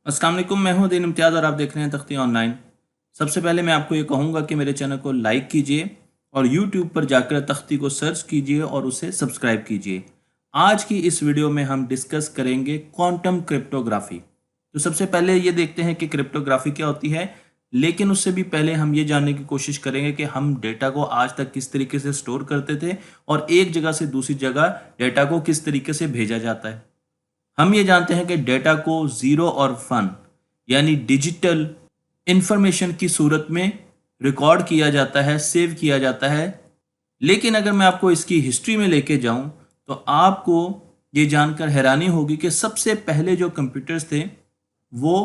अस्सलाम वालेकुम, मैं हूं दीन इम्तियाज़ और आप देख रहे हैं तख्ती ऑनलाइन। सबसे पहले मैं आपको ये कहूँगा कि मेरे चैनल को लाइक कीजिए और यूट्यूब पर जाकर तख्ती को सर्च कीजिए और उसे सब्सक्राइब कीजिए। आज की इस वीडियो में हम डिस्कस करेंगे क्वांटम क्रिप्टोग्राफी। तो सबसे पहले ये देखते हैं कि क्रिप्टोग्राफी क्या होती है, लेकिन उससे भी पहले हम ये जानने की कोशिश करेंगे कि हम डेटा को आज तक किस तरीके से स्टोर करते थे और एक जगह से दूसरी जगह डेटा को किस तरीके से भेजा जाता है। हम ये जानते हैं कि डेटा को ज़ीरो और वन यानी डिजिटल इंफॉर्मेशन की सूरत में रिकॉर्ड किया जाता है, सेव किया जाता है। लेकिन अगर मैं आपको इसकी हिस्ट्री में लेके जाऊं तो आपको ये जानकर हैरानी होगी कि सबसे पहले जो कंप्यूटर्स थे वो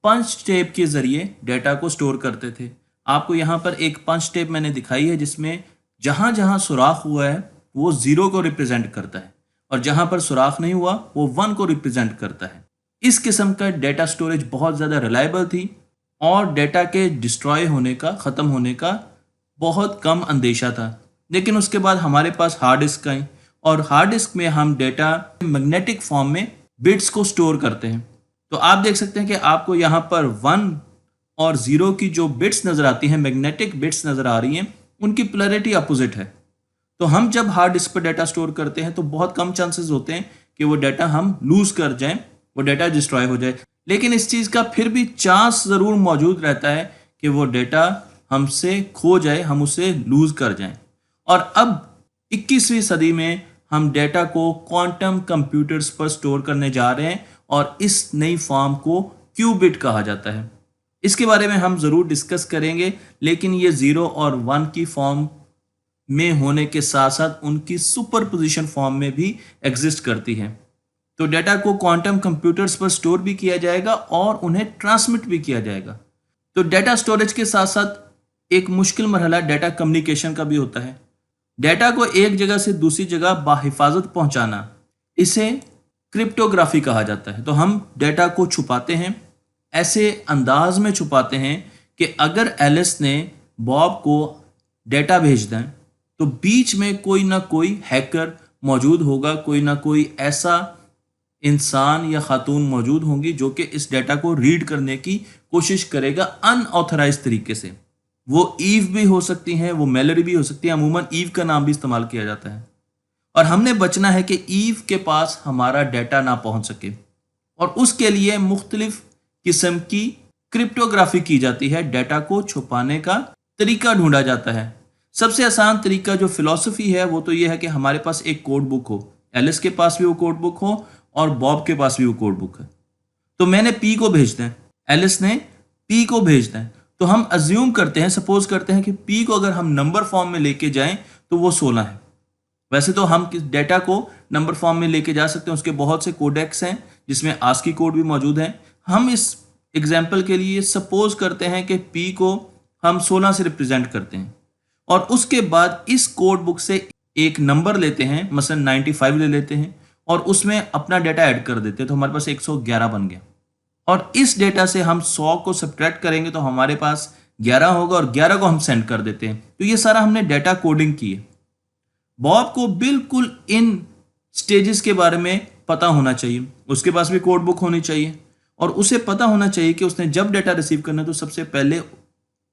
पंच टेप के ज़रिए डेटा को स्टोर करते थे। आपको यहाँ पर एक पंच टेप मैंने दिखाई है जिसमें जहाँ जहाँ सुराख हुआ है वो ज़ीरो को रिप्रेजेंट करता है और जहाँ पर सुराख नहीं हुआ वो वन को रिप्रेजेंट करता है। इस किस्म का डेटा स्टोरेज बहुत ज़्यादा रिलायबल थी और डेटा के डिस्ट्रॉय होने का, ख़त्म होने का बहुत कम अंदेशा था। लेकिन उसके बाद हमारे पास हार्ड डिस्क आई और हार्ड डिस्क में हम डेटा मैग्नेटिक फॉर्म में बिट्स को स्टोर करते हैं। तो आप देख सकते हैं कि आपको यहाँ पर वन और ज़ीरो की जो बिट्स नज़र आती हैं, मैग्नेटिक बिट्स नज़र आ रही हैं, उनकी पोलैरिटी अपोजिट है। तो हम जब हार्ड डिस्क पर डाटा स्टोर करते हैं तो बहुत कम चांसेस होते हैं कि वो डाटा हम लूज कर जाएं, वो डाटा डिस्ट्रॉय हो जाए। लेकिन इस चीज़ का फिर भी चांस ज़रूर मौजूद रहता है कि वो डाटा हमसे खो जाए, हम उसे लूज कर जाएं। और अब 21वीं सदी में हम डेटा को क्वांटम कंप्यूटर्स पर स्टोर करने जा रहे हैं और इस नई फॉर्म को क्यूबिट कहा जाता है। इसके बारे में हम ज़रूर डिस्कस करेंगे, लेकिन ये ज़ीरो और वन की फॉर्म में होने के साथ साथ उनकी सुपर पोजिशन फॉर्म में भी एग्जिस्ट करती है। तो डेटा को क्वांटम कंप्यूटर्स पर स्टोर भी किया जाएगा और उन्हें ट्रांसमिट भी किया जाएगा। तो डेटा स्टोरेज के साथ साथ एक मुश्किल मरहला डेटा कम्युनिकेशन का भी होता है। डेटा को एक जगह से दूसरी जगह बाहिफाजत पहुंचाना, इसे क्रिप्टोग्राफी कहा जाता है। तो हम डेटा को छुपाते हैं, ऐसे अंदाज में छुपाते हैं कि अगर एलिस ने बॉब को डेटा भेज दें तो बीच में कोई ना कोई हैकर मौजूद होगा, कोई ना कोई ऐसा इंसान या खातून मौजूद होंगी जो कि इस डेटा को रीड करने की कोशिश करेगा अनऑथराइज तरीके से। वो ईव भी हो सकती हैं, वो मेलरी भी हो सकती है, अमूमन ईव का नाम भी इस्तेमाल किया जाता है। और हमने बचना है कि ईव के पास हमारा डेटा ना पहुंच सके और उसके लिए मुख्तलिफ किस्म की क्रिप्टोग्राफी की जाती है, डेटा को छुपाने का तरीका ढूंढा जाता है। सबसे आसान तरीका जो फिलॉसफी है वो तो ये है कि हमारे पास एक कोड बुक हो, एलिस के पास भी वो कोड बुक हो और बॉब के पास भी वो कोड बुक है। तो मैंने पी को भेज दें, एलिस ने पी को भेज दें, तो हम अज्यूम करते हैं, सपोज करते हैं कि पी को अगर हम नंबर फॉर्म में लेके जाएं तो वो 16 है। वैसे तो हम डेटा को नंबर फॉर्म में लेके जा सकते हैं, उसके बहुत से कोडेक्स हैं जिसमें आस्की कोड भी मौजूद है। हम इस एग्जाम्पल के लिए सपोज करते हैं कि पी को हम 16 से रिप्रेजेंट करते हैं और उसके बाद इस कोड बुक से एक नंबर लेते हैं, मसलन 95 ले लेते हैं और उसमें अपना डेटा ऐड कर देते हैं, तो हमारे पास 111 बन गया। और इस डेटा से हम 100 को सब्ट्रैक्ट करेंगे तो हमारे पास 11 होगा और 11 को हम सेंड कर देते हैं। तो ये सारा हमने डेटा कोडिंग की है। बॉब को बिल्कुल इन स्टेजेस के बारे में पता होना चाहिए, उसके पास भी कोड बुक होनी चाहिए और उसे पता होना चाहिए कि उसने जब डेटा रिसीव करना है तो सबसे पहले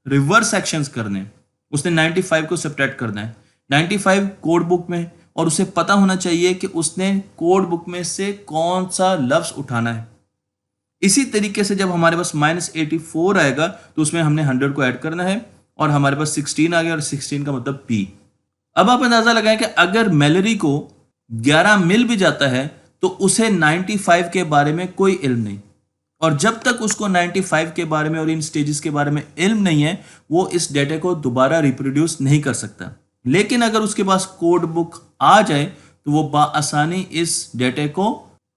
रिवर्स एक्शंस करने, उसने 95 को सब्ट्रैक्ट करना है 95 कोड बुक में और उसे पता होना चाहिए कि उसने कोड बुक में से कौन सा लफ्ज उठाना है। इसी तरीके से जब हमारे पास -84 आएगा तो उसमें हमने 100 को ऐड करना है और हमारे पास 16 आ गया और 16 का मतलब पी। अब आप अंदाजा लगाएं कि अगर मेलरी को 11 मिल भी जाता है तो उसे 95 के बारे में कोई इल्म नहीं, और जब तक उसको 95 के बारे में और इन स्टेजेस के बारे में इल्म नहीं है वो इस डेटा को दोबारा रिप्रोड्यूस नहीं कर सकता। लेकिन अगर उसके पास कोड बुक आ जाए तो वो बाआसानी इस डेटा को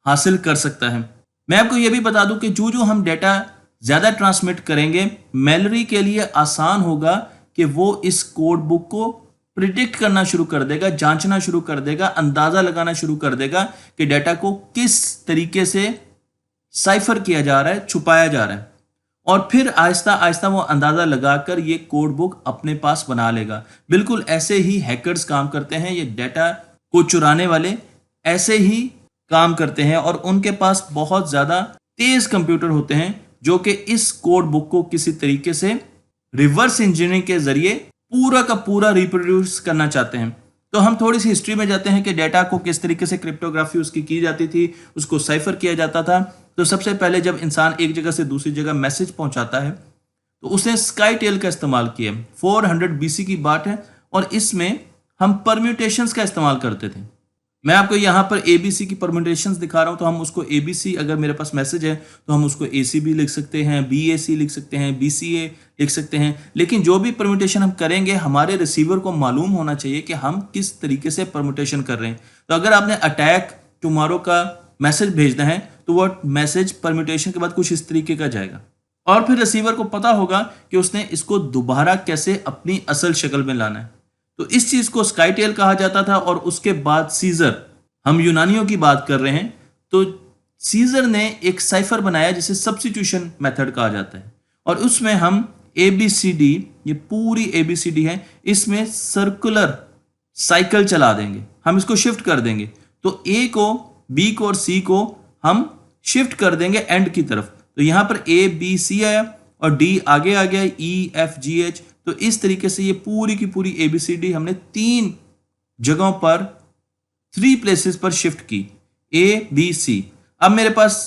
हासिल कर सकता है। मैं आपको ये भी बता दूं कि जो जो हम डेटा ज़्यादा ट्रांसमिट करेंगे, मेलरी के लिए आसान होगा कि वो इस कोड बुक को प्रिडिक्ट करना शुरू कर देगा, जांचना शुरू कर देगा, अंदाज़ा लगाना शुरू कर देगा कि डेटा को किस तरीके से साइफर किया जा रहा है, छुपाया जा रहा है, और फिर आहिस्ता आहिस्ता वो अंदाज़ा लगाकर ये कोड बुक अपने पास बना लेगा। बिल्कुल ऐसे ही हैकर्स काम करते हैं, ये डेटा को चुराने वाले ऐसे ही काम करते हैं और उनके पास बहुत ज़्यादा तेज कंप्यूटर होते हैं जो कि इस कोड बुक को किसी तरीके से रिवर्स इंजीनियरिंग के जरिए पूरा का पूरा रिप्रोड्यूस करना चाहते हैं। तो हम थोड़ी सी हिस्ट्री में जाते हैं कि डेटा को किस तरीके से क्रिप्टोग्राफी उसकी की जाती थी, उसको साइफर किया जाता था। तो सबसे पहले जब इंसान एक जगह से दूसरी जगह मैसेज पहुंचाता है तो उसने स्काई टेल का इस्तेमाल किया। 400 बीसी की बात है और इसमें हम परम्यूटेशंस का इस्तेमाल करते थे। मैं आपको यहाँ पर एबीसी की परम्यूटेशंस दिखा रहा हूँ। तो हम उसको एबीसी, अगर मेरे पास मैसेज है तो हम उसको एसी भी लिख सकते हैं, बीएसी लिख सकते हैं, बीसीए लिख सकते हैं। लेकिन जो भी परम्यूटेशन हम करेंगे हमारे रिसीवर को मालूम होना चाहिए कि हम किस तरीके से परम्यूटेशन कर रहे हैं। तो अगर आपने अटैक टुमारो का मैसेज भेजना है तो वो मैसेज परम्यूटेशन के बाद कुछ इस तरीके का जाएगा और फिर रिसीवर को पता होगा कि उसने इसको दोबारा कैसे अपनी असल शक्ल में लाना है। तो इस चीज को स्काईटेल कहा जाता था। और उसके बाद सीजर, हम यूनानियों की बात कर रहे हैं, तो सीजर ने एक साइफर बनाया जिसे सब्स्टिट्यूशन मेथड कहा जाता है और उसमें हम एबीसीडी, ये पूरी एबीसीडी है, इसमें सर्कुलर साइकिल चला देंगे, हम इसको शिफ्ट कर देंगे। तो ए को, बी को और सी को हम शिफ्ट कर देंगे एंड की तरफ। तो यहां पर ए बी सी आया और डी आगे आ गया, ई एफ जी एच। तो इस तरीके से ये पूरी की पूरी एबीसीडी हमने 3 जगहों पर, 3 प्लेसेस पर शिफ्ट की, ए बी सी। अब मेरे पास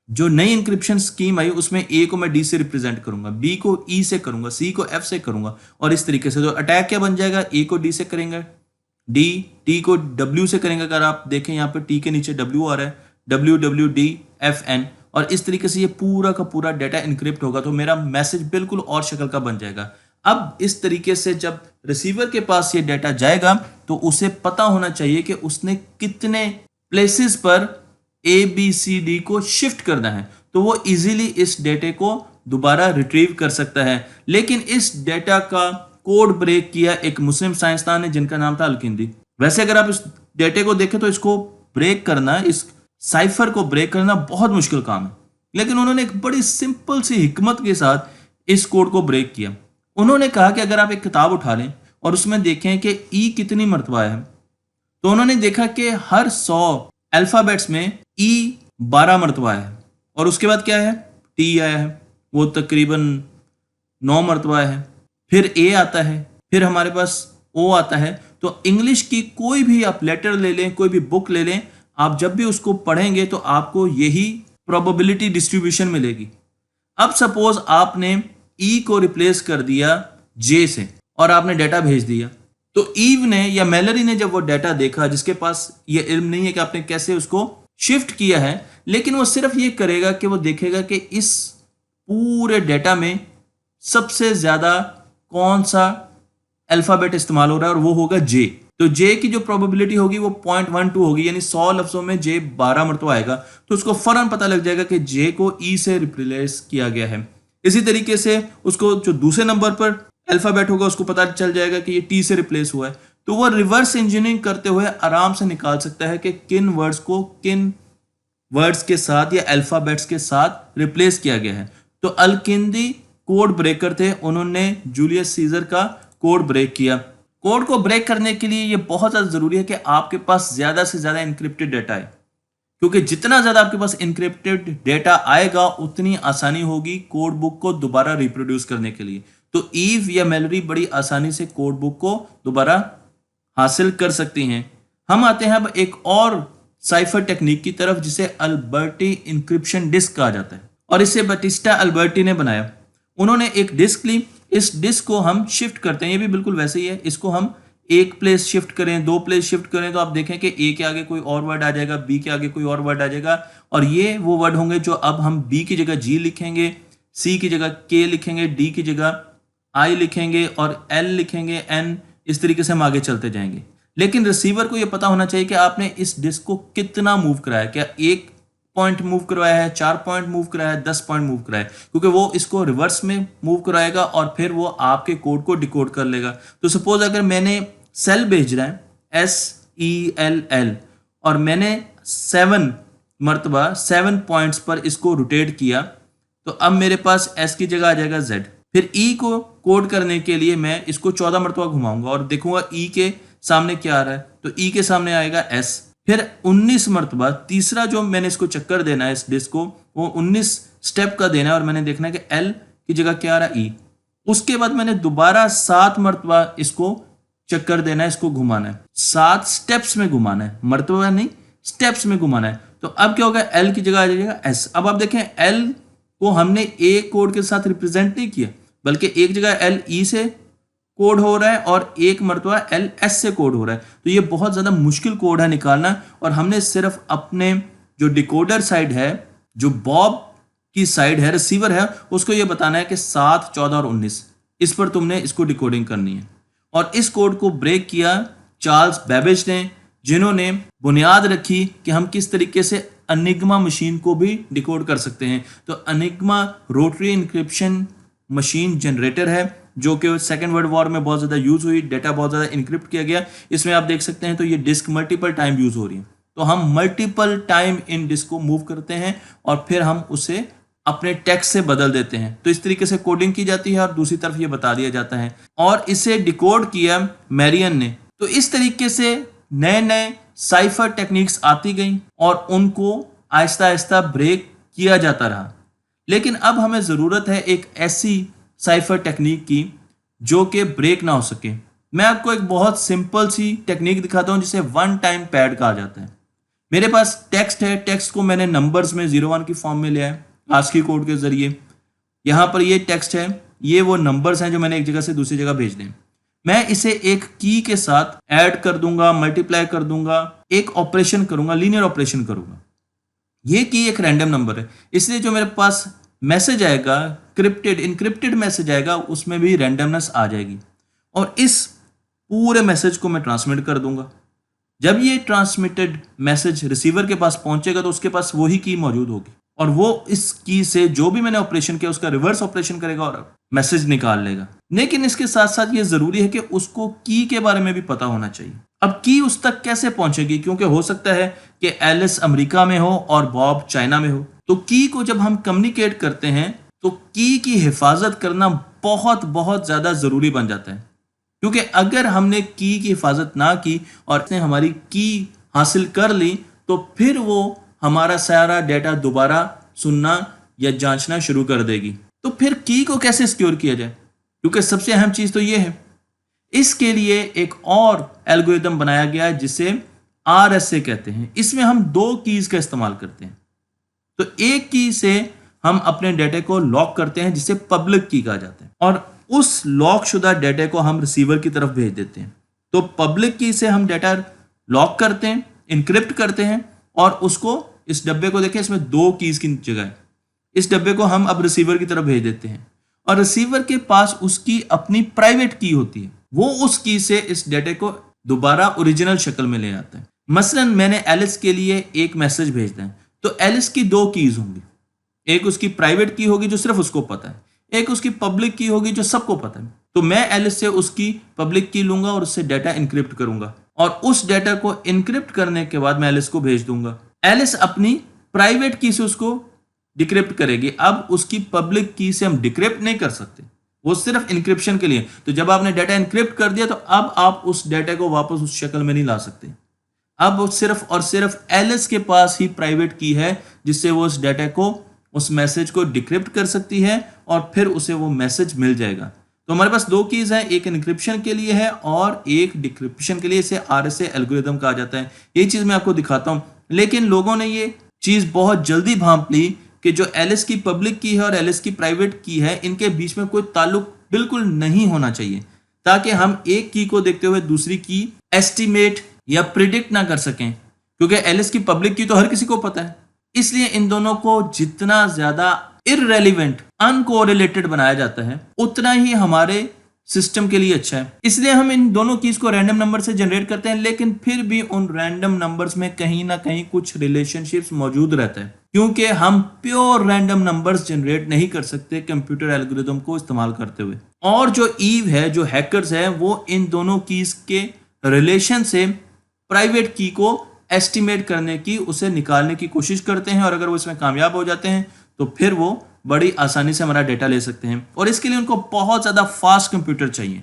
जो नई इंक्रिप्शन स्कीम आई उसमें ए को मैं डी से रिप्रेजेंट करूंगा, बी को ई से करूंगा, सी को एफ से करूंगा और इस तरीके से। तो अटैक क्या बन जाएगा, ए को डी से करेंगे, डी टी को डब्ल्यू से करेंगे। अगर आप देखें यहाँ पर टी के नीचे डब्ल्यू आ रहा है, W W D F N, और इस तरीके से ये पूरा का पूरा डाटा इनक्रिप्ट होगा। तो मेरा मैसेज बिल्कुल और शक्ल का बन जाएगा। अब इस तरीके से जब रिसीवर के पास ये डाटा जाएगा तो उसे पता होना चाहिए कि उसने कितने प्लेसेस पर ए बी सी डी को शिफ्ट करना है, तो वो इजीली इस डेटे को दोबारा रिट्रीव कर सकता है। लेकिन इस डेटा का कोड ब्रेक किया एक मुस्लिम साइंसदान ने जिनका नाम था अलकिंदी। वैसे अगर आप इस डेटे को देखें तो इसको ब्रेक करना, इस साइफर को ब्रेक करना बहुत मुश्किल काम है, लेकिन उन्होंने एक बड़ी सिंपल सी हिकमत के साथ इस कोड को ब्रेक किया। उन्होंने कहा कि अगर आप एक किताब उठा लें और उसमें देखें कि ई कितनी मर्तबा है, तो उन्होंने देखा कि हर 100 अल्फाबेट्स में ई 12 मर्तबा है और उसके बाद क्या है, टी आया है, वो तकरीबन 9 मर्तबा है, फिर ए आता है, फिर हमारे पास ओ आता है। तो इंग्लिश की कोई भी आप लेटर ले लें, कोई भी बुक ले लें, आप जब भी उसको पढ़ेंगे तो आपको यही प्रोबेबिलिटी डिस्ट्रीब्यूशन मिलेगी। अब सपोज आपने ई को रिप्लेस कर दिया जे से और आपने डाटा भेज दिया, तो ईव ने या मैलरी ने जब वो डाटा देखा, जिसके पास ये इल्म नहीं है कि आपने कैसे उसको शिफ्ट किया है, लेकिन वो सिर्फ ये करेगा कि वो देखेगा कि इस पूरे डाटा में सबसे ज्यादा कौन सा अल्फाबेट इस्तेमाल हो रहा है और वो होगा जे। तो जे की जो प्रोबेबिलिटी होगी वो 0.12 होगी, यानी 100 लफ्जों में जे 12 मरतबा आएगा। तो उसको फौरन पता लग जाएगा कि जे को ई से रिप्लेस किया गया है। इसी तरीके से उसको जो दूसरे नंबर पर अल्फाबेट होगा उसको पता चल जाएगा कि ये टी से रिप्लेस हुआ है। तो वो रिवर्स इंजीनियरिंग करते हुए आराम से निकाल सकता है कि किन वर्ड्स को किन वर्ड्स के साथ या अल्फाबेट्स के साथ रिप्लेस किया गया है। तो अलकिंदी कोड ब्रेकर थे, उन्होंने जूलियस सीजर का कोड ब्रेक किया। कोड को ब्रेक करने के लिए ये बहुत ज़्यादा ज़रूरी है कि आपके पास ज़्यादा से ज़्यादा इनक्रिप्टेड डाटा है, क्योंकि जितना ज़्यादा आपके पास इनक्रिप्टेड डाटा आएगा उतनी आसानी होगी कोड बुक को दोबारा रिप्रोड्यूस करने के लिए। तो ईव या मैलरी बड़ी आसानी से कोड बुक को दोबारा हासिल कर सकती हैं। हम आते हैं अब एक और साइफर टेक्निक की तरफ जिसे अल्बर्टी इंक्रिप्शन डिस्क कहा जाता है, और इसे बटिस्टा अल्बर्टी ने बनाया। उन्होंने एक डिस्क ली, इस डिस्क को हम शिफ्ट करते हैं, ये भी बिल्कुल वैसे ही है। इसको हम एक प्लेस शिफ्ट करें, 2 प्लेस शिफ्ट करें, तो आप देखें कि ए के आगे कोई और वर्ड आ जाएगा, बी के आगे कोई और वर्ड आ जाएगा, और ये वो वर्ड होंगे जो अब हम बी की जगह जी लिखेंगे, सी की जगह के लिखेंगे, डी की जगह आई लिखेंगे और एल लिखेंगे, एन, इस तरीके से हम आगे चलते जाएंगे। लेकिन रिसीवर को यह पता होना चाहिए कि आपने इस डिस्क को कितना मूव कराया, क्या 1 पॉइंट मूव करवाया है, 4 पॉइंट मूव कराया है, 10 पॉइंट मूव कराया है, क्योंकि वो इसको रिवर्स में मूव कराएगा और फिर वो आपके कोड को डिकोड कर लेगा। तो सपोज अगर मैंने सेल भेज रहा है SELL और मैंने 7 मरतबा 7 पॉइंट्स पर इसको रोटेट किया, तो अब मेरे पास S की जगह आ जाएगा Z। फिर E को कोड करने के लिए मैं इसको 14 मरतबा घुमाऊंगा और देखूंगा E के सामने क्या आ रहा है, तो E के सामने आएगा S, फिर 19 मरतबा तीसरा जो मैंने इसको चक्कर देना है इस डिस्क को, वो 19 स्टेप का देना है और मैंने देखना है कि एल की जगह क्या आ रहा है, ई। उसके बाद मैंने दोबारा 7 मरतबा इसको चक्कर देना है, इसको घुमाना है, 7 स्टेप्स में घुमाना है, मरतबा नहीं, स्टेप्स में घुमाना है। तो अब क्या होगा, एल की जगह आ जाएगा एस। अब आप देखें एल को हमने ए कोड के साथ रिप्रेजेंट नहीं किया, बल्कि एक जगह एल ई से कोड हो रहा है और एक मरतबा एल एस से कोड हो रहा है। तो ये बहुत ज़्यादा मुश्किल कोड है निकालना, और हमने सिर्फ अपने जो डिकोडर साइड है, जो बॉब की साइड है, रिसीवर है, उसको ये बताना है कि 7, 14 और 19 इस पर तुमने इसको डिकोडिंग करनी है। और इस कोड को ब्रेक किया चार्ल्स बेबेज ने, जिन्होंने बुनियाद रखी कि हम किस तरीके से एनिग्मा मशीन को भी डिकोड कर सकते हैं। तो Enigma rotary encryption machine generator है, जो कि सेकेंड वर्ल्ड वॉर में बहुत ज़्यादा यूज़ हुई, डेटा बहुत ज़्यादा इनक्रिप्ट किया गया। इसमें आप देख सकते हैं तो ये डिस्क मल्टीपल टाइम यूज़ हो रही है। तो हम मल्टीपल टाइम इन डिस्क को मूव करते हैं और फिर हम उसे अपने टेक्स्ट से बदल देते हैं। तो इस तरीके से कोडिंग की जाती है और दूसरी तरफ ये बता दिया जाता है, और इसे डिकोड किया मैरियन ने। तो इस तरीके से नए नए साइफर टेक्निक्स आती गई और उनको आहिस्ता आहिस्ता ब्रेक किया जाता रहा। लेकिन अब हमें ज़रूरत है एक ऐसी साइफर टेक्निक की जो कि ब्रेक ना हो सके। मैं आपको एक बहुत सिंपल सी टेक्निक दिखाता हूँ जिसे वन टाइम पैड कहा जाता है। मेरे पास टेक्स्ट है, टेक्स्ट को मैंने नंबर्स में 01 की फॉर्म में लिया है आस्की कोड के जरिए। यहाँ पर ये टेक्स्ट है, ये वो नंबर्स हैं जो मैंने एक जगह से दूसरी जगह भेजने हैं। मैं इसे एक की के साथ ऐड कर दूंगा, मल्टीप्लाई कर दूंगा, एक ऑपरेशन करूंगा, लीनियर ऑपरेशन करूंगा। ये की एक रैंडम नंबर है, इसलिए जो मेरे पास मैसेज आएगा, इनक्रिप्टेड मैसेज आएगा, उसमें भी रैंडमनेस आ जाएगी। और इस पूरे मैसेज को मैं ट्रांसमिट कर दूंगा। जब ये ट्रांसमिटेड मैसेज रिसीवर के पास पहुंचेगा तो उसके पास वही की मौजूद होगी, और वो इस की से जो भी मैंने ऑपरेशन किया उसका रिवर्स ऑपरेशन करेगा और मैसेज निकाल लेगा। लेकिन इसके साथ साथ ये जरूरी है कि उसको की के बारे में भी पता होना चाहिए। अब की उस तक कैसे पहुंचेगी, क्योंकि हो सकता है कि एलिस अमेरिका में हो और बॉब चाइना में हो। तो की को जब हम कम्युनिकेट करते हैं तो की हिफाजत करना बहुत बहुत ज्यादा जरूरी बन जाता है, क्योंकि अगर हमने की हिफाजत ना की और इसने हमारी की हासिल कर ली तो फिर वो हमारा सारा डेटा दोबारा सुनना या जांचना शुरू कर देगी। तो फिर की को कैसे सिक्योर किया जाए, क्योंकि सबसे अहम चीज तो ये है। इसके लिए एक और एल्गोरिदम बनाया गया है जिसे RSA कहते हैं। इसमें हम 2 कीज का इस्तेमाल करते हैं। तो एक की से हम अपने डेटा को लॉक करते हैं जिसे पब्लिक की कहा जाता है, और उस लॉक शुदा डेटा को हम रिसीवर की तरफ भेज देते हैं। तो पब्लिक की से हम डेटा लॉक करते हैं, इनक्रिप्ट करते हैं, और उसको इस डब्बे को देखें, इसमें 2 कीज की जगह है। इस डब्बे को हम अब रिसीवर की तरफ भेज देते हैं, और रिसीवर के पास उसकी अपनी प्राइवेट की होती है। वो उस की से इस डेटा को दोबारा ओरिजिनल शक्ल में ले आता है। मसलन मैंने एलिस के लिए एक मैसेज भेजना है, तो एलिस की 2 कीज होंगी। एक उसकी प्राइवेट की होगी जो सिर्फ उसको पता है, एक उसकी पब्लिक की होगी जो सबको पता है। तो मैं एलिस से उसकी पब्लिक की लूंगा और उससे डेटा इनक्रिप्ट करूंगा, और उस डेटा को इनक्रिप्ट करने के बाद मैं एलिस को भेज दूंगा। एलिस अपनी प्राइवेट की से उसको डिक्रिप्ट करेगी। अब उसकी पब्लिक की से हम डिक्रिप्ट नहीं कर सकते, वो सिर्फ इनक्रिप्शन के लिए। तो जब आपने डेटा इनक्रिप्ट कर दिया तो अब आप उस डेटा को वापस उस शक्ल में नहीं ला सकते। अब सिर्फ और सिर्फ एलिस के पास ही प्राइवेट की है जिससे वो उस डेटा को, उस मैसेज को डिक्रिप्ट कर सकती है और फिर उसे वो मैसेज मिल जाएगा। तो हमारे पास 2 कीज हैं, एक इनक्रिप्शन के लिए है और एक डिक्रिप्शन के लिए। इसे RSA एल्गोरिदम कहा जाता है। ये चीज मैं आपको दिखाता हूं। लेकिन लोगों ने ये चीज बहुत जल्दी भांप ली कि जो एलिस की पब्लिक की है और एलिस की प्राइवेट की है, इनके बीच में कोई ताल्लुक बिल्कुल नहीं होना चाहिए, ताकि हम एक की को देखते हुए दूसरी की एस्टिमेट या प्रिडिक्ट ना कर सकें, क्योंकि एलिस की पब्लिक की तो हर किसी को पता है। इसलिए इन दोनों को जितना ज्यादा इररेलेवेंट, अनकोरिलेटेड बनाया जाता है, उतना ही हमारे सिस्टम के लिए अच्छा है। इसलिए हम इन दोनों कीज को रैंडम नंबर से जनरेट करते हैं, लेकिन फिर भी उन रैंडम नंबर्स में कहीं ना कहीं कुछ रिलेशनशिप्स मौजूद रहता है, क्योंकि हम प्योर रैंडम नंबर्स जनरेट नहीं कर सकते कंप्यूटर एल्गोरिदम को इस्तेमाल करते हुए। और जो ईव है, जो हैकर्स है, वो इन दोनों कीज के रिलेशन से प्राइवेट की को एस्टिमेट करने की, उसे निकालने की कोशिश करते हैं, और अगर वो इसमें कामयाब हो जाते हैं तो फिर वो बड़ी आसानी से हमारा डेटा ले सकते हैं। और इसके लिए उनको बहुत ज़्यादा फास्ट कंप्यूटर चाहिए।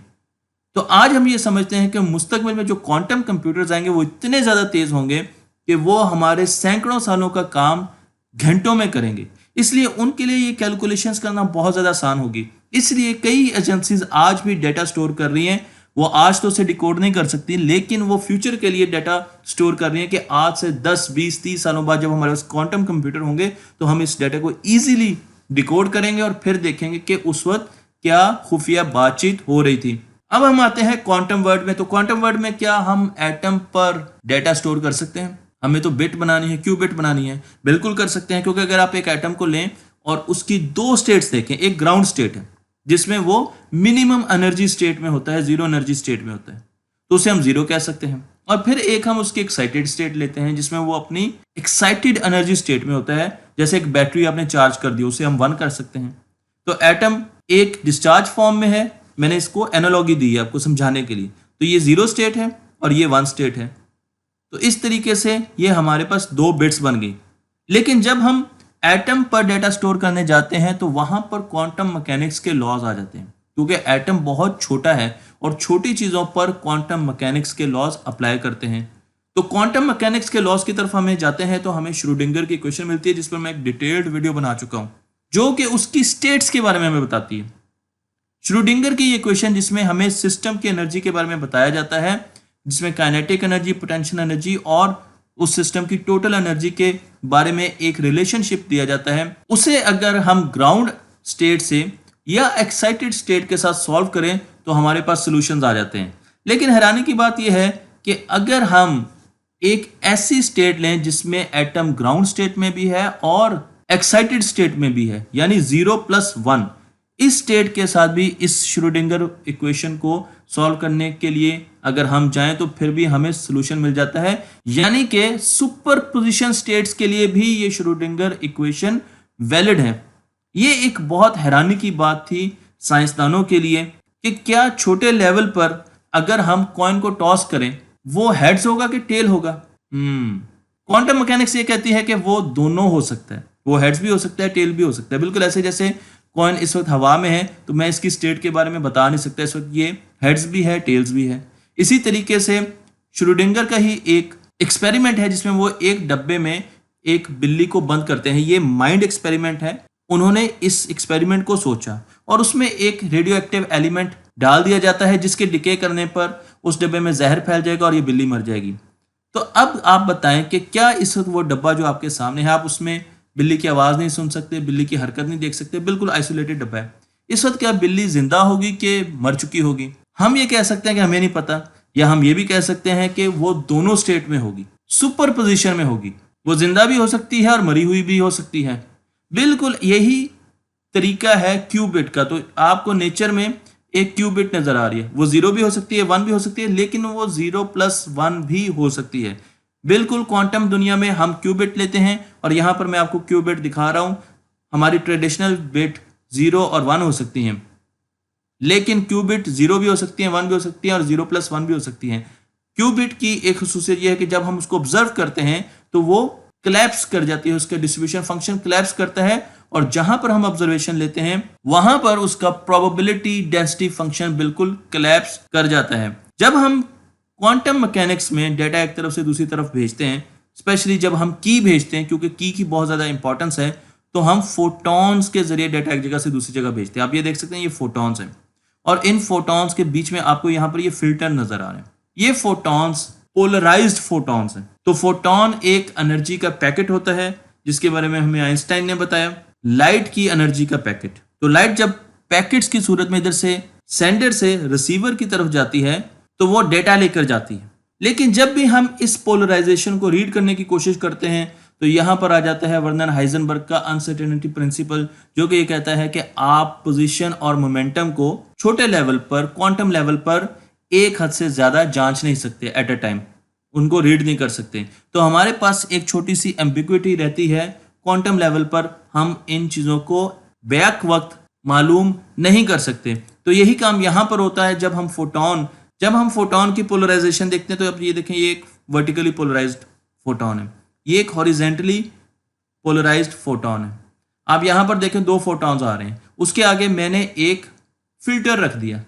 तो आज हम ये समझते हैं कि मुस्तकबिल में जो क्वांटम कंप्यूटर्स आएंगे वो इतने ज़्यादा तेज़ होंगे कि वो हमारे सैकड़ों सालों का काम घंटों में करेंगे। इसलिए उनके लिए ये कैलकुलेशंस करना बहुत ज़्यादा आसान होगी। इसलिए कई एजेंसीज आज भी डेटा स्टोर कर रही हैं। वो आज तो उसे डिकोड नहीं कर सकती, लेकिन वो फ्यूचर के लिए डेटा स्टोर कर रही है कि आज से 10, 20, 30 सालों बाद जब हमारे पास क्वांटम कंप्यूटर होंगे तो हम इस डेटा को इजीली डिकोड करेंगे और फिर देखेंगे कि उस वक्त क्या खुफिया बातचीत हो रही थी। अब हम आते हैं क्वांटम वर्ल्ड में। तो क्वांटम वर्ल्ड में क्या हम एटम पर डेटा स्टोर कर सकते हैं? हमें तो बिट बनानी है, क्यूबिट बनानी है। बिल्कुल कर सकते हैं, क्योंकि अगर आप एक एटम को लें और उसकी दो स्टेट्स देखें, एक ग्राउंड स्टेट है जिसमें वो मिनिमम एनर्जी स्टेट में होता है, जीरो एनर्जी स्टेट में होता है, तो उसे हम जीरो कह सकते हैं। और फिर एक हम उसकी एक्साइटेड स्टेट लेते हैं जिसमें वो अपनी एक्साइटेड एनर्जी स्टेट में होता है। जैसे एक बैटरी आपने चार्ज कर दी, उसे हम 1 कर सकते हैं। तो एटम एक डिस्चार्ज फॉर्म में है। मैंने इसको एनालॉगी दी है आपको समझाने के लिए। तो ये जीरो स्टेट है और ये 1 स्टेट है। तो इस तरीके से ये हमारे पास 2 बिट्स बन गई। लेकिन जब हम एटम पर डेटा स्टोर करने जाते हैं तो वहां पर क्वांटम मैकेनिक्स के लॉज आ जाते हैं, क्योंकि एटम बहुत छोटा है और छोटी चीजों पर क्वांटम मैकेनिक्स के लॉज अप्लाई करते हैं। तो क्वांटम मैकेनिक्स के लॉज की तरफ हमें जाते हैं तो हमें श्रोडिंगर की इक्वेशन मिलती है, जिस पर मैं एक डिटेल्ड वीडियो बना चुका हूं, जो कि उसकी स्टेट्स के बारे में हमें बताती है। श्रोडिंगर की ये इक्वेशन जिसमें हमें सिस्टम की एनर्जी के बारे में बताया जाता है, जिसमें काइनेटिक एनर्जी, पोटेंशियल एनर्जी और उस सिस्टम की टोटल एनर्जी के बारे में एक रिलेशनशिप दिया जाता है। उसे अगर हम ग्राउंड स्टेट से या एक्साइटेड स्टेट के साथ सॉल्व करें तो हमारे पास सॉल्यूशंस आ जाते हैं। लेकिन हैरानी की बात यह है कि अगर हम एक ऐसी स्टेट लें जिसमें एटम ग्राउंड स्टेट में भी है और एक्साइटेड स्टेट में भी है, यानी 0+1, इस स्टेट के साथ भी इस श्रोडिंगर इक्वेशन को सॉल्व करने के लिए अगर हम जाएं तो फिर भी हमें सॉल्यूशन मिल जाता है। यानी कि सुपरपोजिशन स्टेट्स के लिए भी ये श्रोडिंगर इक्वेशन वैलिड है। ये एक बहुत हैरानी की बात थी साइंसदानों के लिए कि क्या छोटे लेवल पर अगर हम कॉइन को टॉस करें वो हेड्स होगा कि टेल होगा। क्वांटम मैकेनिक्स ये कहती है कि वो दोनों हो सकता है, वो हेड्स भी हो सकता है, टेल भी हो सकता है। बिल्कुल ऐसे जैसे कॉइन इस वक्त हवा में है तो मैं इसकी स्टेट के बारे में बता नहीं सकता इस वक्त ये हेड्स भी है, टेल्स भी है। इसी तरीके से श्रोडिंगर का ही एक एक्सपेरिमेंट है जिसमें वो एक डब्बे में एक बिल्ली को बंद करते हैं। ये माइंड एक्सपेरिमेंट है। उन्होंने इस एक्सपेरिमेंट को सोचा और उसमें एक रेडियो एक्टिव एलिमेंट डाल दिया जाता है जिसके डिके करने पर उस डब्बे में जहर फैल जाएगा और ये बिल्ली मर जाएगी। तो अब आप बताएं कि क्या इस वक्त वो डब्बा जो आपके सामने है, आप उसमें बिल्ली की आवाज नहीं सुन सकते, बिल्ली की हरकत नहीं देख सकते, बिल्कुल आइसोलेटेड डब्बा है। इस वक्त क्या बिल्ली जिंदा होगी कि मर चुकी होगी? हम ये कह सकते हैं कि हमें नहीं पता, या हम ये भी कह सकते हैं कि वो दोनों स्टेट में होगी, सुपर पोजिशन में होगी। वो जिंदा भी हो सकती है और मरी हुई भी हो सकती है। बिल्कुल यही तरीका है क्यूबिट का। तो आपको नेचर में एक क्यूबिट नजर आ रही है, वो 0 भी हो सकती है, 1 भी हो सकती है, लेकिन वो 0+1 भी हो सकती है। बिल्कुल क्वांटम दुनिया में हम क्यूबिट लेते हैं और यहां पर मैं आपको क्यूबिट दिखा रहा हूं। हमारी ट्रेडिशनल बिट 0 और 1 हो सकती हैं, लेकिन क्यूबिट 0 भी हो सकती है, 1 भी हो सकती है और 0+1 भी हो सकती है। क्यूबिट की एक खसूसियत यह है कि जब हम उसको ऑब्जर्व करते हैं तो वो क्लैप्स कर जाती है, उसका डिस्ट्रीब्यूशन फंक्शन क्लैप्स करता है और जहां पर हम ऑब्जर्वेशन लेते हैं वहां पर उसका प्रोबेबिलिटी डेंसिटी फंक्शन बिल्कुल क्लैप्स कर जाता है। जब हम क्वांटम मैकेनिक्स में डेटा एक तरफ से दूसरी तरफ भेजते हैं, स्पेशली जब हम की भेजते हैं, क्योंकि की बहुत ज्यादा इंपॉर्टेंस है, तो हम फोटॉन्स के जरिए डेटा एक जगह से दूसरी जगह भेजते हैं। आप ये देख सकते हैं ये फोटॉन्स हैं और इन फोटॉन्स के बीच में आपको यहां पर ये फिल्टर नजर आ रहे हैं। ये फोटॉन्स पोलराइज्ड फोटॉन्स हैं। तो फोटॉन एक एनर्जी का पैकेट होता है जिसके बारे में हमें आइंस्टाइन ने बताया, लाइट की एनर्जी का पैकेट। तो लाइट जब पैकेट्स की सूरत में इधर से सेंडर से रिसीवर की तरफ जाती है तो वो डेटा लेकर जाती है। लेकिन जब भी हम इस पोलराइजेशन को रीड करने की कोशिश करते हैं तो यहां पर आ जाता है वर्नर हाइजेनबर्ग का अनसर्टेनिटी प्रिंसिपल, जो कि ये कहता है कि आप पोजीशन और मोमेंटम को छोटे लेवल पर, क्वांटम लेवल पर एक हद से ज्यादा जांच नहीं सकते एट अ टाइम, उनको रीड नहीं कर सकते। तो हमारे पास एक छोटी सी एम्बिग्विटी रहती है क्वांटम लेवल पर, हम इन चीजों को बैक वक्त मालूम नहीं कर सकते। तो यही काम यहां पर होता है जब हम फोटोन की पोलराइजेशन देखते हैं। तो अब ये देखें, ये एक वर्टिकली पोलराइज्ड फोटोन है, ये एक हॉरिजेंटली पोलराइज्ड फोटोन है। आप यहां पर देखें 2 फोटॉन्स आ रहे हैं, उसके आगे मैंने एक फिल्टर रख दिया।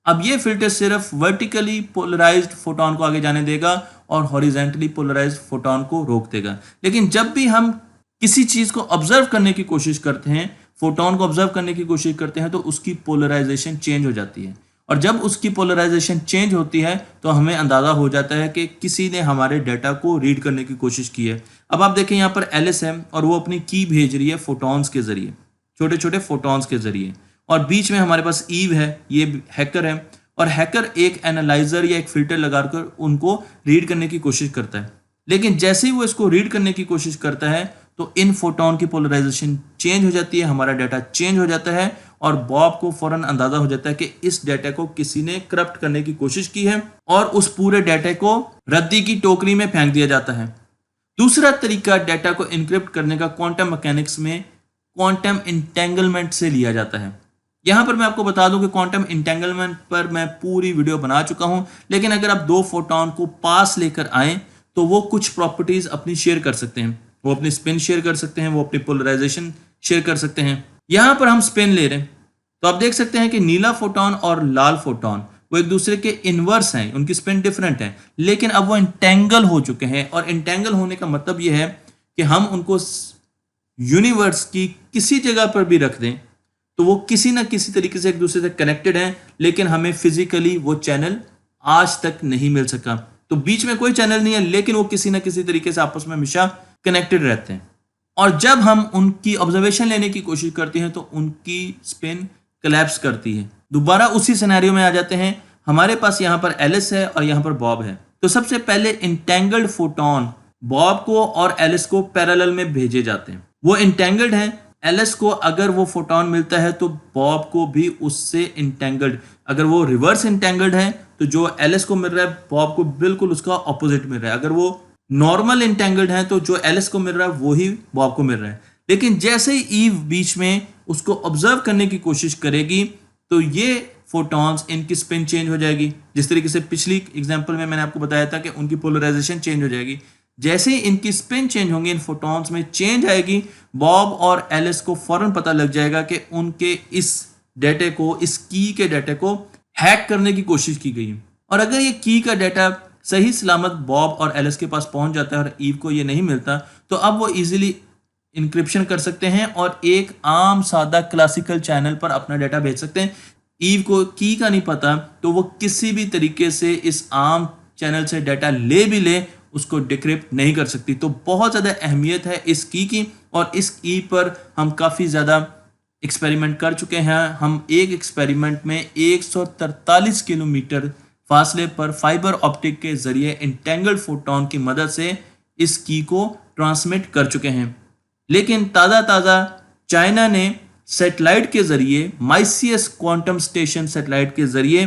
अब ये फिल्टर सिर्फ वर्टिकली पोलराइज्ड फोटोन को आगे जाने देगा और हॉरिजेंटली पोलराइज फोटोन को रोक देगा। लेकिन जब भी हम किसी चीज को ऑब्जर्व करने की कोशिश करते हैं, फोटोन को ऑब्जर्व करने की कोशिश करते हैं, तो उसकी पोलराइजेशन चेंज हो जाती है। और जब उसकी पोलराइजेशन चेंज होती है तो हमें अंदाजा हो जाता है कि किसी ने हमारे डाटा को रीड करने की कोशिश की है। अब आप देखें यहाँ पर एलिस है और वो अपनी की भेज रही है फोटॉन्स के जरिए, छोटे छोटे फोटॉन्स के जरिए, और बीच में हमारे पास ईव है, ये हैकर है, और हैकर एक एनालाइजर या एक फिल्टर लगाकर उनको रीड करने की कोशिश करता है। लेकिन जैसे ही वो इसको रीड करने की कोशिश करता है तो इन फोटोन की पोलराइजेशन चेंज हो जाती है, हमारा डाटा चेंज हो जाता है, और बॉब को फौरन अंदाजा हो जाता है कि इस डाटा को किसी ने करप्ट करने की कोशिश की है, और उस पूरे डाटा को रद्दी की टोकरी में फेंक दिया जाता है। दूसरा तरीका डाटा को इनक्रिप्ट करने का क्वांटम मैकेनिक्स में क्वांटम इंटेंगलमेंट से लिया जाता है। यहां पर मैं आपको बता दूं कि क्वांटम इंटेंगलमेंट पर मैं पूरी वीडियो बना चुका हूं, लेकिन अगर आप दो फोटोन को पास लेकर आए तो वो कुछ प्रॉपर्टीज अपनी शेयर कर सकते हैं। वो अपनी स्पिन शेयर कर सकते हैं, वो अपनी पोलराइजेशन शेयर कर सकते हैं। यहां पर हम स्पिन ले रहे हैं तो आप देख सकते हैं कि नीला फोटोन और लाल फोटोन वो एक दूसरे के इनवर्स हैं, उनकी स्पिन डिफरेंट है, लेकिन अब वो इंटेंगल हो चुके हैं। और इंटेंगल होने का मतलब ये है कि हम उनको यूनिवर्स की किसी जगह पर भी रख दें तो वो किसी ना किसी तरीके से एक दूसरे से कनेक्टेड हैं, लेकिन हमें फिजिकली वो चैनल आज तक नहीं मिल सका। तो बीच में कोई चैनल नहीं है, लेकिन वो किसी ना किसी तरीके से आपस में हमेशा कनेक्टेड रहते हैं। और जब हम उनकी ऑब्जर्वेशन लेने की कोशिश करते हैं तो उनकी स्पिन कोलैप्स करती है। दोबारा उसी सिनेरियो में आ जाते हैं, हमारे पास यहाँ पर एलिस है और यहाँ पर बॉब है। तो सबसे पहले इंटेंगल्ड फोटोन बॉब को और एलिस को पैरेलल में भेजे जाते हैं। वो इंटेंगल्ड हैं, एलिस को अगर वो फोटोन मिलता है तो बॉब को भी उससे इंटेंगल्ड, अगर वो रिवर्स इंटेंगल्ड है तो जो एलिस को मिल रहा है बॉब को बिल्कुल उसका ऑपोजिट मिल रहा है। अगर वो नॉर्मल इंटेंगल्ड है तो जो एलिस को मिल रहा है वही बॉब को मिल रहा है। लेकिन जैसे ही ईव बीच में उसको ऑब्जर्व करने की कोशिश करेगी तो ये फोटॉन्स, इनकी स्पिन चेंज हो जाएगी। जिस तरीके से पिछली एग्जांपल में मैंने आपको बताया था कि उनकी पोलराइजेशन चेंज हो जाएगी। जैसे ही इनकी स्पिन चेंज होंगी, इन फोटॉन्स में चेंज आएगी, बॉब और एलिस को फौरन पता लग जाएगा कि उनके इस डाटा को, इस की के डाटा को हैक करने की कोशिश की गई है। और अगर ये की का डाटा सही सलामत बॉब और एलिस के पास पहुंच जाता है और ईव को ये नहीं मिलता, तो अब वो इजीली इंक्रिप्शन कर सकते हैं और एक आम सादा क्लासिकल चैनल पर अपना डाटा भेज सकते हैं। ईव को की का नहीं पता तो वो किसी भी तरीके से इस आम चैनल से डाटा ले भी ले, उसको डिक्रिप्ट नहीं कर सकती। तो बहुत ज़्यादा अहमियत है इस की, और इस की पर हम काफ़ी ज़्यादा एक्सपेरिमेंट कर चुके हैं। हम एक एक्सपेरिमेंट में 143 किलोमीटर फासले पर फाइबर ऑप्टिक के जरिए इंटेंगल्ड फोटोन की मदद से इस की को ट्रांसमिट कर चुके हैं। लेकिन ताज़ा चाइना ने सैटेलाइट के जरिए, माइसियस क्वांटम स्टेशन सैटेलाइट के जरिए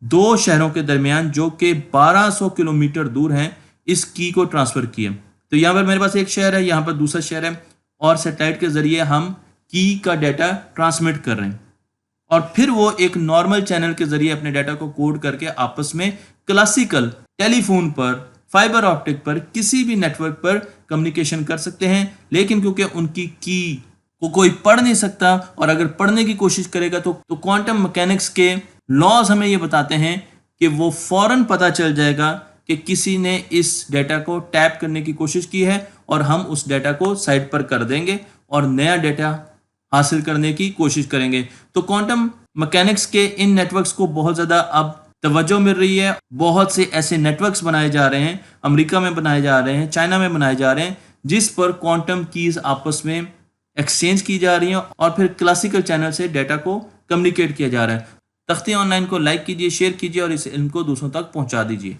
दो शहरों के दरमियान जो कि 1200 किलोमीटर दूर हैं, इस की को ट्रांसफर किया। तो यहाँ पर मेरे पास एक शहर है, यहाँ पर दूसरा शहर है, और सैटेलाइट के जरिए हम की का डाटा ट्रांसमिट कर रहे हैं, और फिर वो एक नॉर्मल चैनल के जरिए अपने डाटा को कोड करके आपस में क्लासिकल टेलीफोन पर, फाइबर ऑप्टिक पर, किसी भी नेटवर्क पर कम्युनिकेशन कर सकते हैं। लेकिन क्योंकि उनकी की को कोई पढ़ नहीं सकता, और अगर पढ़ने की कोशिश करेगा तो क्वांटम मैकेनिक्स के लॉज हमें ये बताते हैं कि वो फौरन पता चल जाएगा कि किसी ने इस डाटा को टैप करने की कोशिश की है, और हम उस डाटा को साइड पर कर देंगे और नया डाटा हासिल करने की कोशिश करेंगे। तो क्वांटम मैकेनिक्स के इन नेटवर्क्स को बहुत ज़्यादा अब तवज्जो मिल रही है। बहुत से ऐसे नेटवर्क्स बनाए जा रहे हैं, अमेरिका में बनाए जा रहे हैं, चाइना में बनाए जा रहे हैं, जिस पर क्वांटम कीज आपस में एक्सचेंज की जा रही हैं और फिर क्लासिकल चैनल से डाटा को कम्युनिकेट किया जा रहा है। तख्ती ऑनलाइन को लाइक कीजिए, शेयर कीजिए और इस इल्म को दूसरों तक पहुंचा दीजिए।